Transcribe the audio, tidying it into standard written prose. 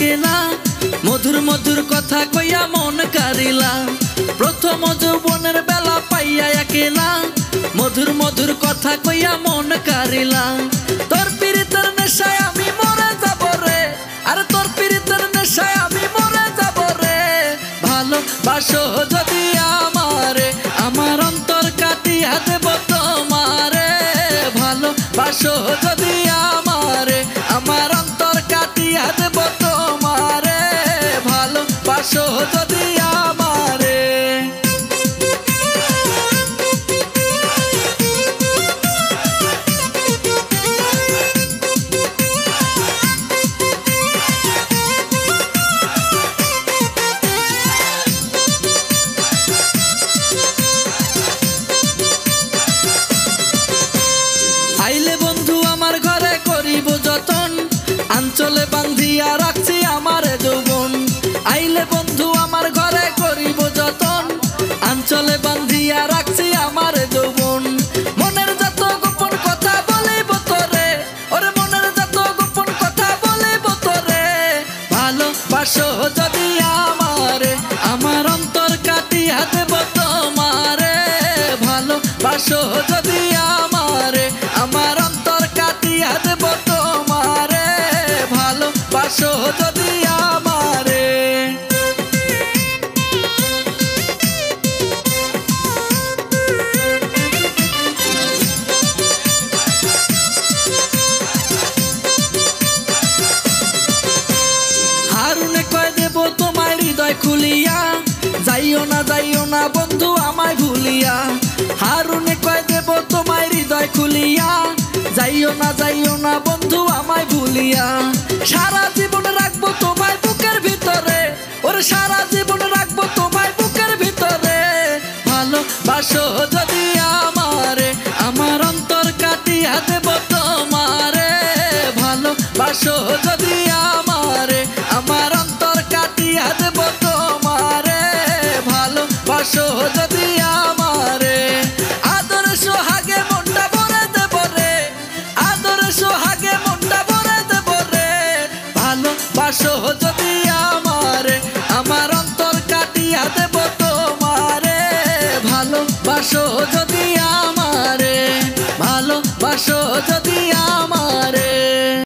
একেলা মধুর মধুর কথা কইয়া মন কারিলা প্রথম যৌবনের বেলা পাইয়া একেলা মধুর মধুর কথা কইয়া মন কারিলা তোর পীড়িতের নেশায় আমি মরে যাব রে আরে তোর পীড়িতের নেশায় আমি মরে যাব রে ভালোবাসো যদি আমারে আমার অন্তর কাটিয়া দেব তোমারে ভালোবাসো যদি আমারে আমার অন্তর কাটিয়া দেব তোমারে ভালোবাসো যদি আমারে আইলে বন্ধু আমার ঘরে করিব যতন আঞ্চলে বান্ধিয়া রাখছি আমার যৌবন আইলে বন্ধু আমার ঘরে করিব যতন আঞ্চলে বান্ধিয়া রাখছি আমার যৌবন মনের যত গোপন কথা বলিব তোরে ওরে মনের যত গোপন কথা বলিব তোরে ভালোবাসো যদি আমারে আমার অন্তর কাটিয়া দেব তোমারে ভালোবাসো যদি আমারে আমার অন্তর কাটিয়া দেব তোমারে ভালোবাসো যদি আমারে হারুনে কয় দেব তোমার হৃদয় খুলিয়া যাইও না বন্ধু আমায় ভুলিয়া হারুনে কয় দেব তোমার হৃদয় খুলিয়া যাইও না বন্ধু আমায় ভুলিয়া সারা জীবন রাখবো তোমায় বুকের ভিতরে ওরে সারা জীবন রাখবো তোমায় বুকের ভিতরে ভালোবাসো যদি আমারে আমার অন্তর কাটিয়া দেব তোমারে ভালোবাসো যদি আমারে আমার অন্তর কাটিয়া দেব তোমারে ভালোবাসো যদি আমারে আদর সোহাগে মনটা ভরে দেব রে আদর সোহাগে মনটা ভরে দেব রে ভালোবাসো যদি আমারে আমার অন্তর কাটিয়া দেব তোমারে ভালোবাসো যদি